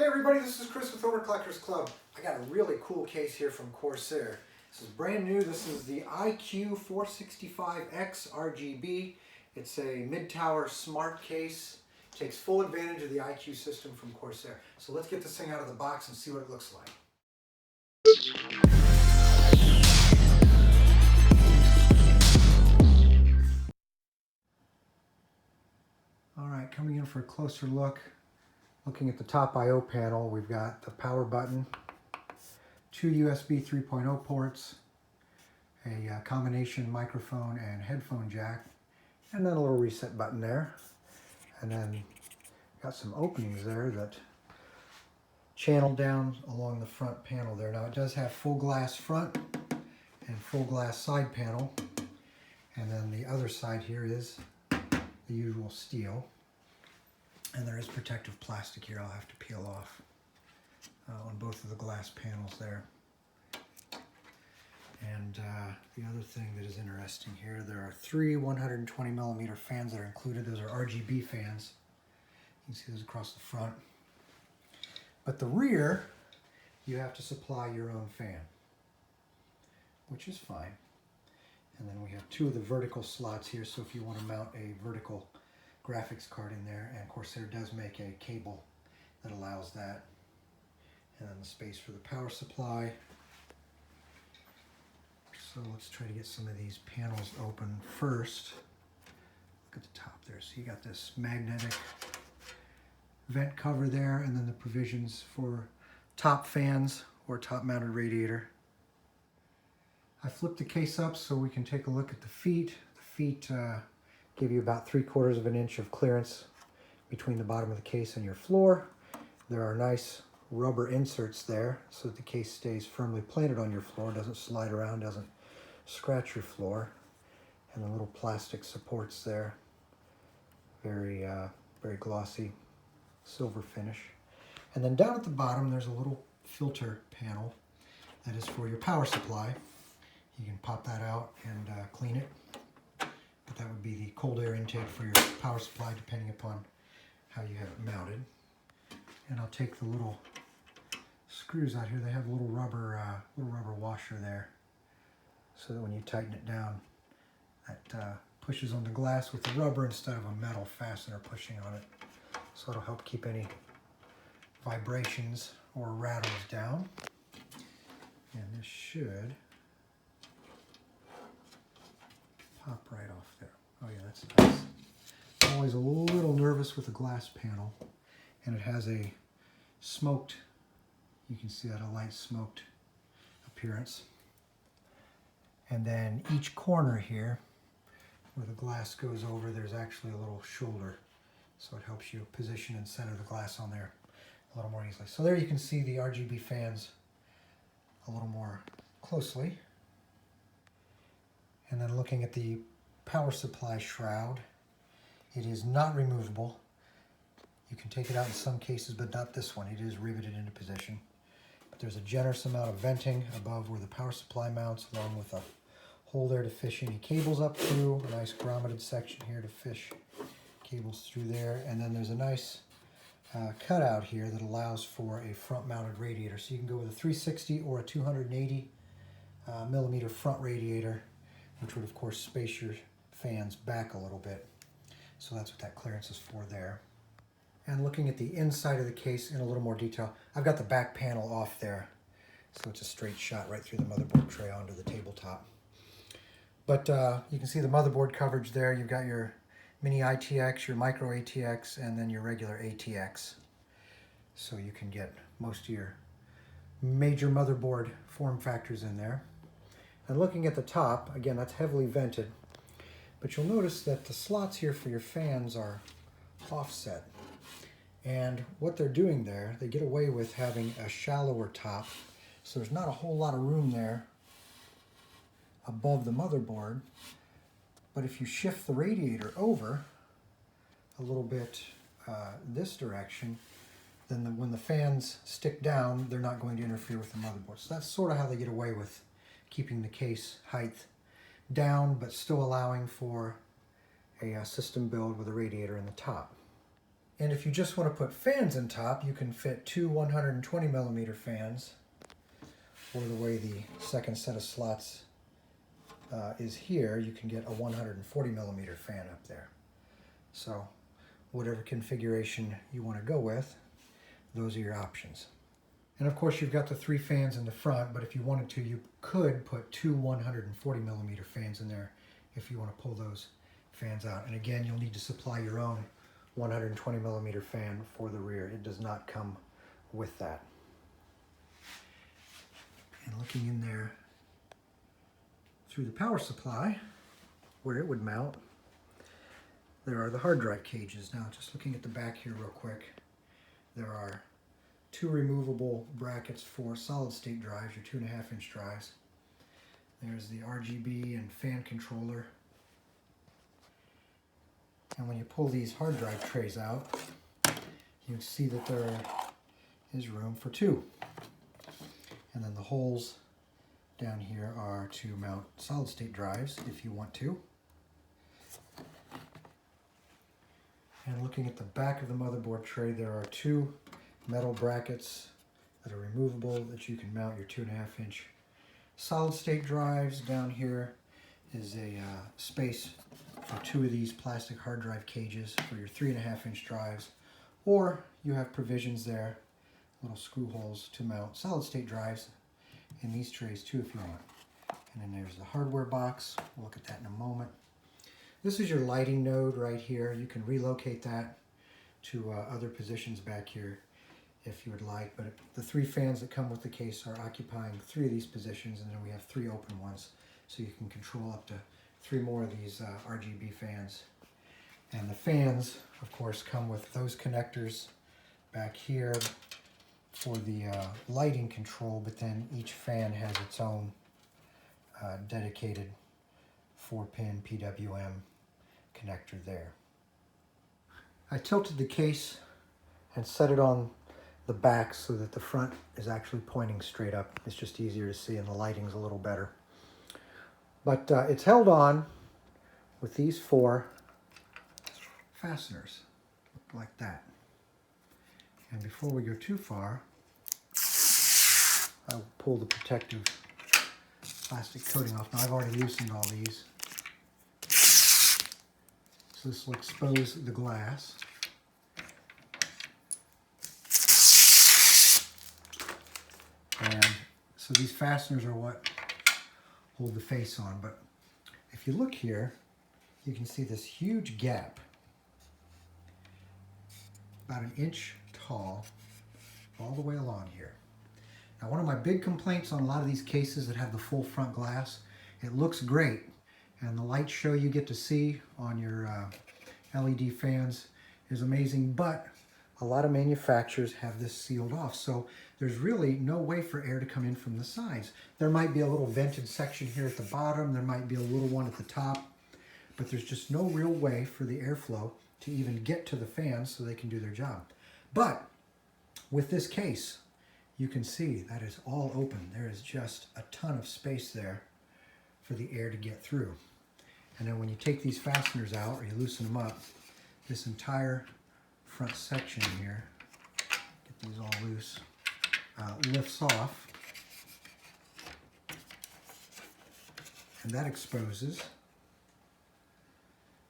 everybody, this is Chris with OverclockersClub. I got a really cool case here from Corsair. This is brand new. This is the IQ465X RGB. It's a mid-tower smart case. Takes full advantage of the IQ system from Corsair. So let's get this thing out of the box and see what it looks like. Alright, coming in for a closer look. Looking at the top I/O panel, we've got the power button, two USB 3.0 ports, a combination microphone and headphone jack, and then a little reset button there. And then got some openings there that channel down along the front panel there. Now it does have full glass front and full glass side panel. And then the other side here is the usual steel. And there is protective plastic here I'll have to peel off on both of the glass panels there. And the other thing that is interesting here, there are three 120mm fans that are included. Those are RGB fans. You can see those across the front. But the rear, you have to supply your own fan, which is fine. And then we have two of the vertical slots here, so if you want to mount a vertical graphics card in there, and Corsair does make a cable that allows that. And then the space for the power supply. So let's try to get some of these panels open first. Look at the top there. So you got this magnetic vent cover there, and then the provisions for top fans or top mounted radiator. I flipped the case up so we can take a look at the feet. The feet give you about 3/4 of an inch of clearance between the bottom of the case and your floor. There are nice rubber inserts there so that the case stays firmly planted on your floor, doesn't slide around, doesn't scratch your floor. And the little plastic supports there, very glossy silver finish. And then down at the bottom there's a little filter panel that is for your power supply. You can pop that out and clean it. But that would be the cold air intake for your power supply, depending upon how you have it mounted. And I'll take the little screws out here. They have a little rubber washer there, so that when you tighten it down, that pushes on the glass with the rubber instead of a metal fastener pushing on it. So it'll help keep any vibrations or rattles down. And this should pop right off there. Oh yeah, that's nice. I'm always a little nervous with a glass panel, and it has a smoked, you can see that, a light smoked appearance. And then each corner here, where the glass goes over, there's actually a little shoulder, so it helps you position and center the glass on there a little more easily. So there you can see the RGB fans a little more closely. And then looking at the power supply shroud, it is not removable. You can take it out in some cases, but not this one. It is riveted into position. But there's a generous amount of venting above where the power supply mounts, along with a hole there to fish any cables up through, a nice grommeted section here to fish cables through there. And then there's a nice cutout here that allows for a front-mounted radiator. So you can go with a 360 or a 280 millimeter front radiator, which would of course space your fans back a little bit. So that's what that clearance is for there. And looking at the inside of the case in a little more detail, I've got the back panel off there, so it's a straight shot right through the motherboard tray onto the tabletop. But you can see the motherboard coverage there. You've got your mini ITX, your micro ATX, and then your regular ATX. So you can get most of your major motherboard form factors in there. And looking at the top, again, that's heavily vented, but you'll notice that the slots here for your fans are offset. And what they're doing there, they get away with having a shallower top, so there's not a whole lot of room there above the motherboard. But if you shift the radiator over a little bit this direction, then when the fans stick down, they're not going to interfere with the motherboard. So that's sort of how they get away with keeping the case height down, but still allowing for a system build with a radiator in the top. And if you just want to put fans in top, you can fit two 120 millimeter fans, or the way the second set of slots is here, you can get a 140 millimeter fan up there. So whatever configuration you want to go with, those are your options. And of course you've got the 3 fans in the front, but if you wanted to, you could put two 140 millimeter fans in there if you want to pull those fans out. And again, you'll need to supply your own 120 millimeter fan for the rear. It does not come with that. And looking in there through the power supply, where it would mount, there are the hard drive cages. Now, just looking at the back here real quick, there are 2 removable brackets for solid state drives, your 2.5 inch drives. There's the RGB and fan controller. And when you pull these hard drive trays out, you can see that there is room for 2. And then the holes down here are to mount solid state drives if you want to. And looking at the back of the motherboard tray, there are 2 metal brackets that are removable that you can mount your 2.5 inch solid state drives. Down here is a space for 2 of these plastic hard drive cages for your 3.5 inch drives, or you have provisions there, little screw holes to mount solid state drives in these trays too if you want. And then there's the hardware box. We'll look at that in a moment. This is your lighting node right here. You can relocate that to other positions back here if you would like, but the 3 fans that come with the case are occupying 3 of these positions, and then we have 3 open ones, so you can control up to 3 more of these RGB fans. And the fans, of course, come with those connectors back here for the lighting control, but then each fan has its own dedicated 4-pin PWM connector there. I tilted the case and set it on the back so that the front is actually pointing straight up. It's just easier to see and the lighting's a little better. But it's held on with these 4 fasteners like that. And before we go too far, I'll pull the protective plastic coating off. Now I've already loosened all these. So this will expose the glass. And so these fasteners are what hold the face on. But if you look here, you can see this huge gap, about 1 inch tall, all the way along here. Now, one of my big complaints on a lot of these cases that have the full front glass, it looks great, and the light show you get to see on your LED fans is amazing, but a lot of manufacturers have this sealed off, so there's really no way for air to come in from the sides. There might be a little vented section here at the bottom, there might be a little one at the top, but there's just no real way for the airflow to even get to the fans so they can do their job. But with this case, you can see that is all open. There is just a ton of space there for the air to get through. And then when you take these fasteners out or you loosen them up, this entire front section here, get these all loose, lifts off, and that exposes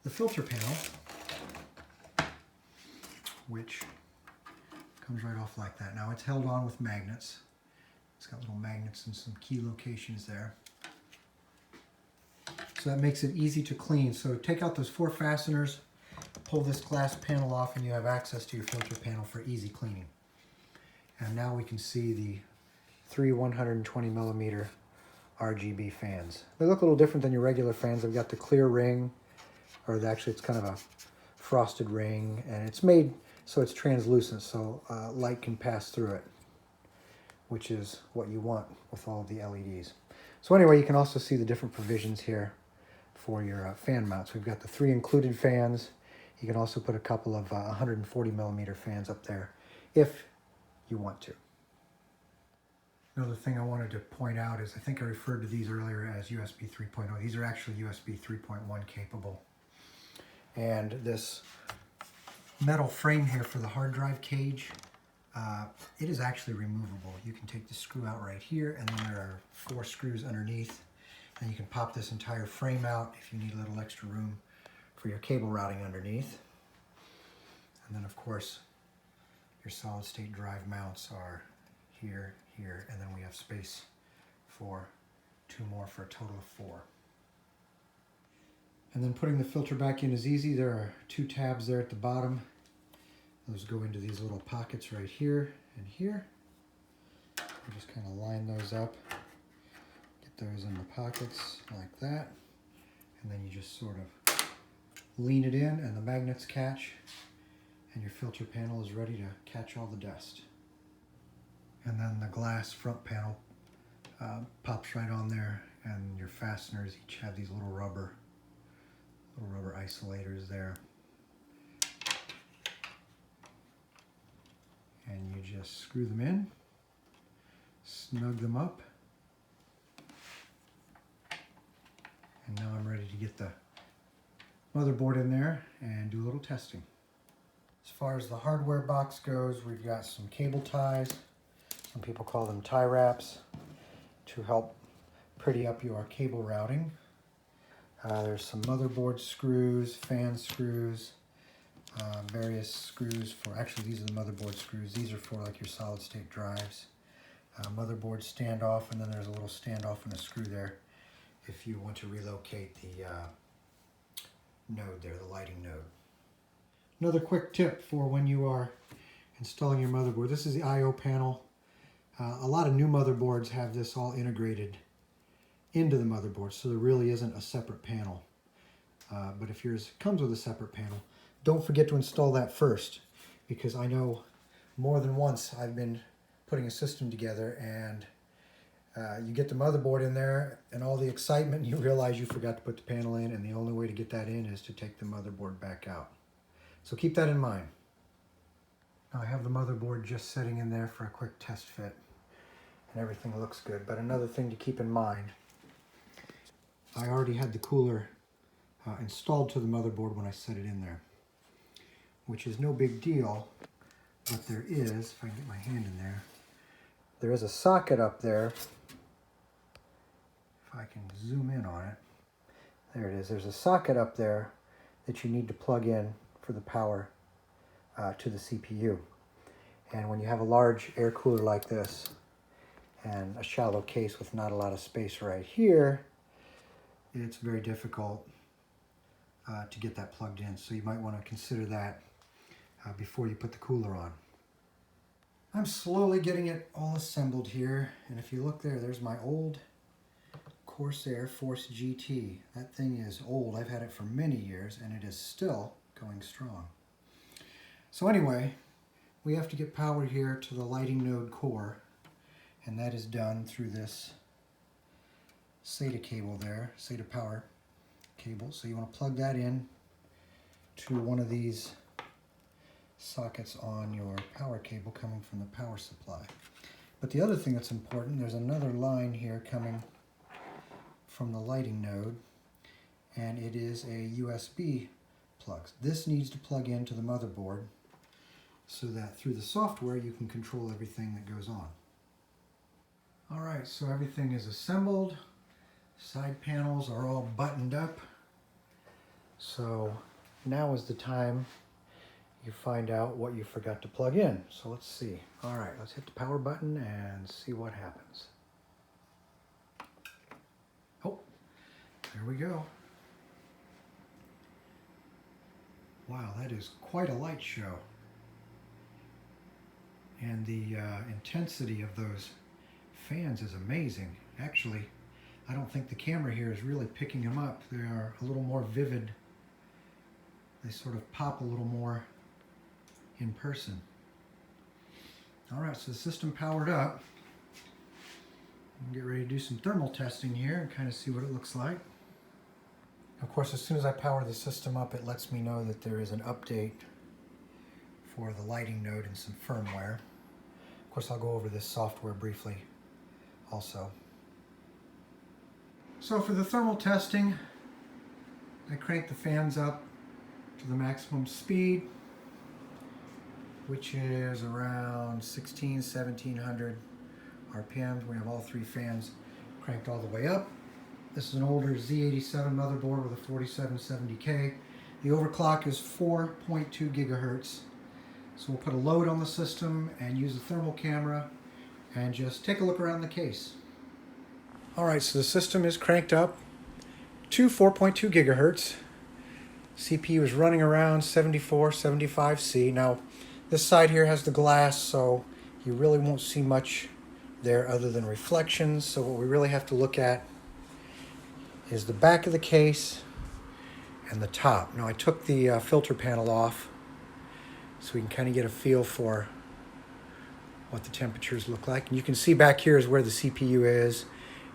the filter panel, which comes right off like that. Now it's held on with magnets. It's got little magnets in some key locations there. So that makes it easy to clean. So take out those 4 fasteners, pull this glass panel off, and you have access to your filter panel for easy cleaning. And now we can see the 3 120 millimeter RGB fans. They look a little different than your regular fans. They've got the clear ring, or actually it's kind of a frosted ring, and it's made so it's translucent, so light can pass through it, which is what you want with all of the LEDs. So anyway, you can also see the different provisions here for your fan mounts. We've got the 3 included fans. You can also put a couple of 140 millimeter fans up there if you want to. Another thing I wanted to point out is I think I referred to these earlier as USB 3.0. These are actually USB 3.1 capable. And this metal frame here for the hard drive cage. It is actually removable. You can take the screw out right here, and then there are 4 screws underneath. And you can pop this entire frame out if you need a little extra room for your cable routing underneath. And then of course, your solid state drive mounts are here, here, and then we have space for 2 more for a total of 4. And then putting the filter back in is easy. There are 2 tabs there at the bottom. Those go into these little pockets right here and here. You just kind of line those up, get those in the pockets like that, and then you just sort of lean it in and the magnets catch, and your filter panel is ready to catch all the dust. And then the glass front panel pops right on there, and your fasteners each have these little rubber isolators there. And you just screw them in, snug them up, and now I'm ready to get the motherboard in there and do a little testing. As far as the hardware box goes, we've got some cable ties. Some people call them tie wraps to help pretty up your cable routing. There's some motherboard screws, fan screws, various screws for, actually these are the motherboard screws. These are for like your solid state drives. Motherboard standoff, and then there's a little standoff and a screw there if you want to relocate the node there, the lighting node. Another quick tip for when you are installing your motherboard. This is the I/O panel. A lot of new motherboards have this all integrated into the motherboard, so there really isn't a separate panel. But if yours comes with a separate panel, don't forget to install that first, because I know more than once I've been putting a system together and you get the motherboard in there and all the excitement, you realize you forgot to put the panel in, and the only way to get that in is to take the motherboard back out. So keep that in mind. Now I have the motherboard just sitting in there for a quick test fit, and everything looks good. But another thing to keep in mind, I already had the cooler installed to the motherboard when I set it in there, which is no big deal, but there is, if I can get my hand in there is a socket up there. If I can zoom in on it, there it is. There's a socket up there that you need to plug in for the power to the CPU. And when you have a large air cooler like this and a shallow case with not a lot of space right here, it's very difficult to get that plugged in. So you might want to consider that before you put the cooler on. I'm slowly getting it all assembled here, and if you look there, there's my old Corsair Force GT. That thing is old. I've had it for many years, and it is still going strong. So anyway, we have to get power here to the lighting node core, and that is done through this SATA cable there, SATA power cable. So you want to plug that in to one of these sockets on your power cable coming from the power supply. But the other thing that's important, there's another line here coming from the lighting node, and it is a USB plug. This needs to plug into the motherboard so that through the software you can control everything that goes on. Alright, so everything is assembled. Side panels are all buttoned up. So now is the time you find out what you forgot to plug in. So let's see. Alright, let's hit the power button and see what happens. Oh, there we go. Wow, that is quite a light show. And the intensity of those fans is amazing. Actually, I don't think the camera here is really picking them up. They are a little more vivid. They sort of pop a little more in person. All right, so the system powered up. I'll get ready to do some thermal testing here and kind of see what it looks like. Of course, as soon as I power the system up, it lets me know that there is an update for the lighting node and some firmware. Of course, I'll go over this software briefly also. So for the thermal testing, I crank the fans up to the maximum speed. which is around 1700 RPMs. We have all three fans cranked all the way up. This is an older Z87 motherboard with a 4770K. The overclock is 4.2 gigahertz. So we'll put a load on the system and use a thermal camera and just take a look around the case. Alright, so the system is cranked up to 4.2 gigahertz. CPU is running around 74, 75C. Now, this side here has the glass, so you really won't see much there other than reflections. So what we really have to look at is the back of the case and the top. Now, I took the filter panel off so we can kind of get a feel for what the temperatures look like. And you can see back here is where the CPU is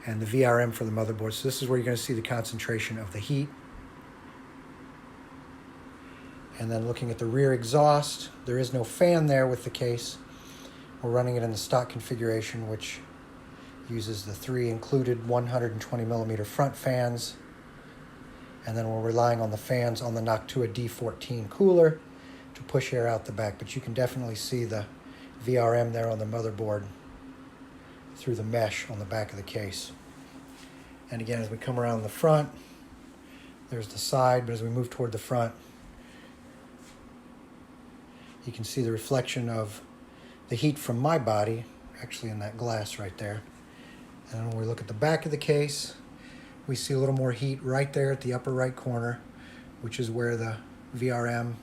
and the VRM for the motherboard. So this is where you're going to see the concentration of the heat. And then looking at the rear exhaust, there is no fan there with the case. We're running it in the stock configuration, which uses the 3 included 120 millimeter front fans. And then we're relying on the fans on the Noctua D14 cooler to push air out the back. But you can definitely see the VRM there on the motherboard through the mesh on the back of the case. And again, as we come around the front, there's the side, but as we move toward the front, you can see the reflection of the heat from my body, actually in that glass right there. And then when we look at the back of the case, we see a little more heat right there at the upper right corner, which is where the VRM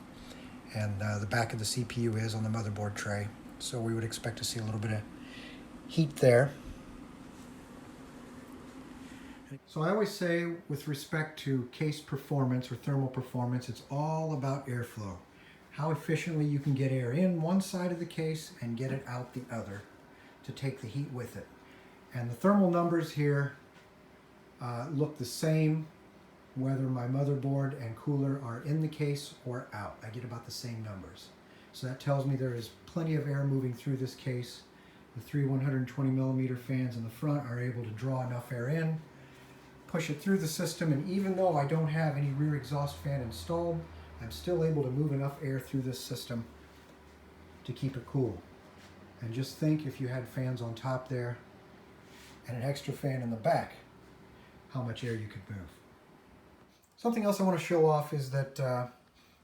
and the back of the CPU is on the motherboard tray. So we would expect to see a little bit of heat there. So I always say, with respect to case performance or thermal performance, it's all about airflow. How efficiently you can get air in one side of the case and get it out the other to take the heat with it. And the thermal numbers here look the same whether my motherboard and cooler are in the case or out. I get about the same numbers. So that tells me there is plenty of air moving through this case. The 3 120 millimeter fans in the front are able to draw enough air in, push it through the system, and even though I don't have any rear exhaust fan installed, I'm still able to move enough air through this system to keep it cool. And just think, if you had fans on top there and an extra fan in the back, how much air you could move. Something else I want to show off is that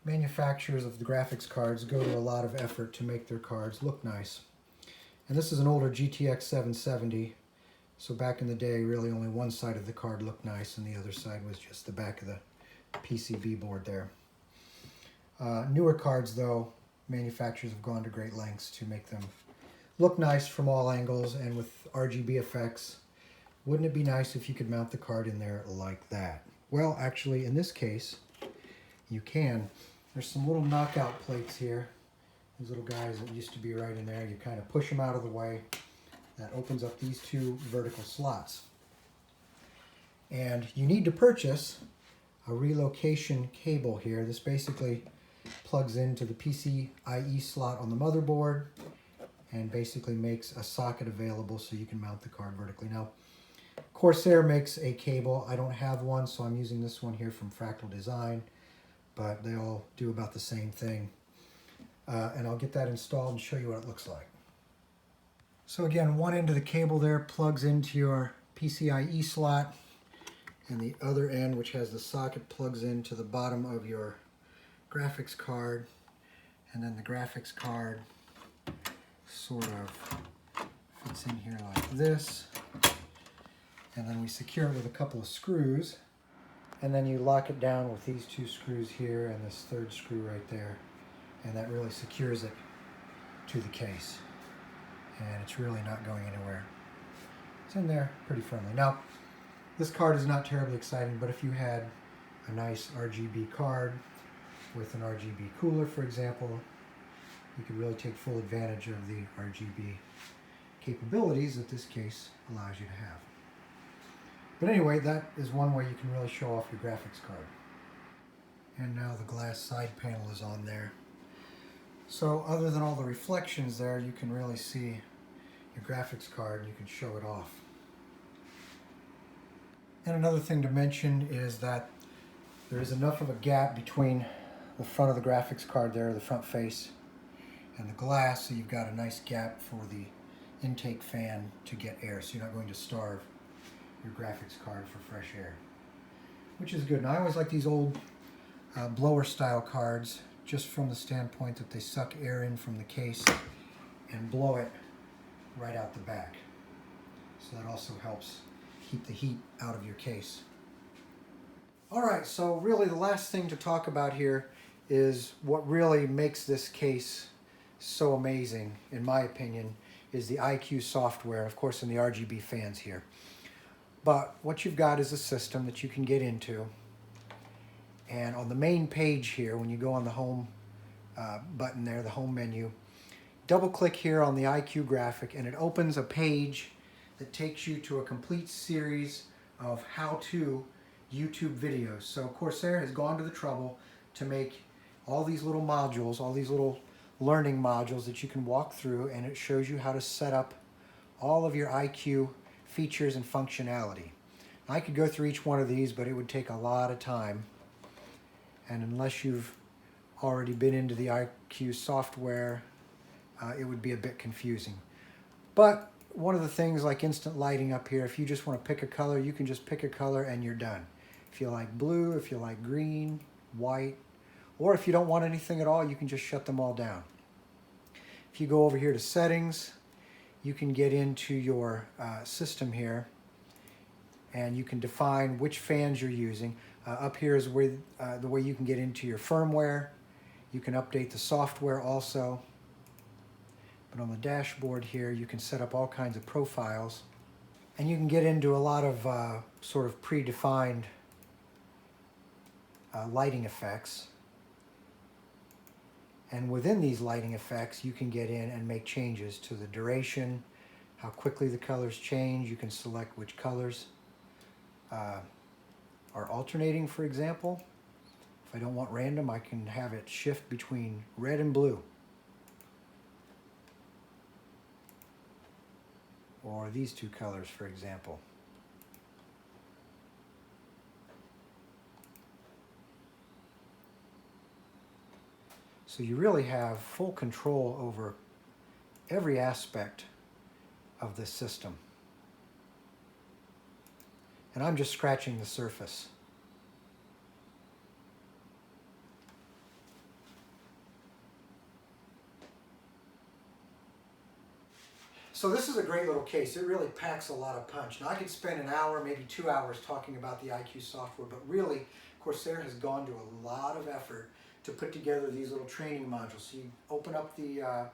manufacturers of the graphics cards go to a lot of effort to make their cards look nice. And this is an older GTX 770, so back in the day really only one side of the card looked nice and the other side was just the back of the PCB board there. Newer cards though, manufacturers have gone to great lengths to make them look nice from all angles and with RGB effects. Wouldn't it be nice if you could mount the card in there like that? Well, actually in this case you can. There's some little knockout plates here. These little guys that used to be right in there. You kind of push them out of the way. That opens up these 2 vertical slots. And you need to purchase a relocation cable here. This basically plugs into the PCIe slot on the motherboard and basically makes a socket available so you can mount the card vertically. Now, Corsair makes a cable. I don't have one, so I'm using this one here from Fractal Design, but they all do about the same thing. And I'll get that installed and show you what it looks like. So again, one end of the cable there plugs into your PCIe slot, and the other end, which has the socket, plugs into the bottom of your graphics card. And then the graphics card sort of fits in here like this. And then we secure it with a couple of screws. And then you lock it down with these 2 screws here and this 3rd screw right there. And that really secures it to the case. And it's really not going anywhere. It's in there pretty firmly. Now, this card is not terribly exciting, but if you had a nice RGB card with an RGB cooler, for example, you could really take full advantage of the RGB capabilities that this case allows you to have. But anyway, that is one way you can really show off your graphics card. And now the glass side panel is on there. So other than all the reflections there, you can really see your graphics card and you can show it off. And another thing to mention is that there is enough of a gap between the front of the graphics card there, the front face, and the glass, so you've got a nice gap for the intake fan to get air, so you're not going to starve your graphics card for fresh air, which is good. And I always like these old blower style cards, just from the standpoint that they suck air in from the case and blow it right out the back. So that also helps keep the heat out of your case. Alright, so really the last thing to talk about here is what really makes this case so amazing, in my opinion, is the IQ software, of course, in the RGB fans here. But what you've got is a system that you can get into, and on the main page here, when you go on the home button there, the home menu, double click here on the IQ graphic and it opens a page that takes you to a complete series of how-to YouTube videos. So Corsair has gone to the trouble to make all these little modules, all these little learning modules that you can walk through, and it shows you how to set up all of your IQ features and functionality. I could go through each one of these, but it would take a lot of time, and unless you've already been into the IQ software, it would be a bit confusing. But one of the things like instant lighting up here, if you just want to pick a color, you can just pick a color and you're done. If you like blue, if you like green, white, or if you don't want anything at all, you can just shut them all down. If you go over here to settings, you can get into your system here, and you can define which fans you're using. Up here is where the way you can get into your firmware. You can update the software also. But on the dashboard here, you can set up all kinds of profiles, and you can get into a lot of sort of predefined lighting effects. And within these lighting effects, you can get in and make changes to the duration, how quickly the colors change. You can select which colors are alternating, for example. If I don't want random, I can have it shift between red and blue. Or these two colors, for example. So you really have full control over every aspect of this system. And I'm just scratching the surface. So this is a great little case. It really packs a lot of punch. Now I could spend an hour, maybe 2 hours talking about the IQ software, but really Corsair has gone to a lot of effort to put together these little training modules. So you open up the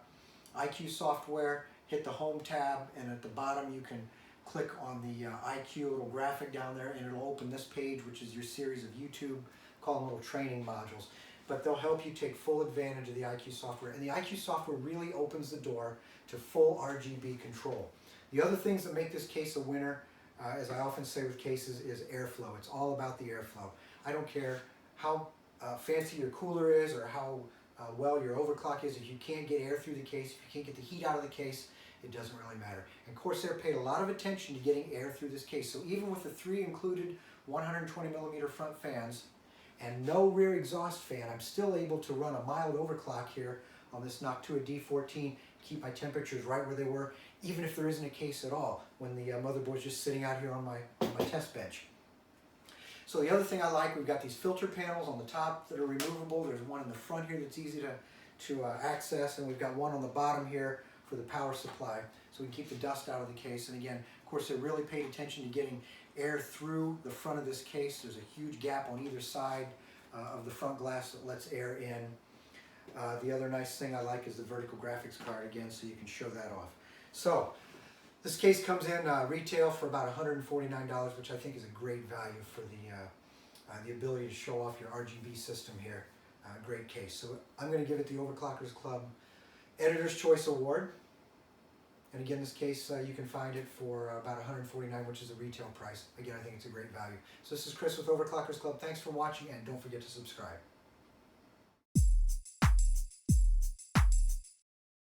IQ software, hit the home tab, and at the bottom you can click on the IQ little graphic down there, and it'll open this page, which is your series of YouTube, call them little training modules. But they'll help you take full advantage of the IQ software. And the IQ software really opens the door to full RGB control. The other things that make this case a winner, as I often say with cases, is airflow. It's all about the airflow. I don't care how fancy your cooler is or how well your overclock is. If you can't get air through the case, if you can't get the heat out of the case, it doesn't really matter. And Corsair paid a lot of attention to getting air through this case. So even with the 3 included 120mm front fans and no rear exhaust fan, I'm still able to run a mild overclock here on this Noctua D14, keep my temperatures right where they were, even if there isn't a case at all, when the motherboard's just sitting out here on my test bench. So the other thing I like, we've got these filter panels on the top that are removable. There's one in the front here that's easy to access, and we've got one on the bottom here for the power supply, so we can keep the dust out of the case. And again, of course, they really paid attention to getting air through the front of this case. There's a huge gap on either side of the front glass that lets air in. The other nice thing I like is the vertical graphics card, again, so you can show that off. So this case comes in retail for about $149, which I think is a great value for the ability to show off your RGB system here. Great case. So I'm going to give it the Overclockers Club Editor's Choice Award. And again, this case, you can find it for about $149, which is the retail price. Again, I think it's a great value. So this is Chris with Overclockers Club. Thanks for watching, and don't forget to subscribe.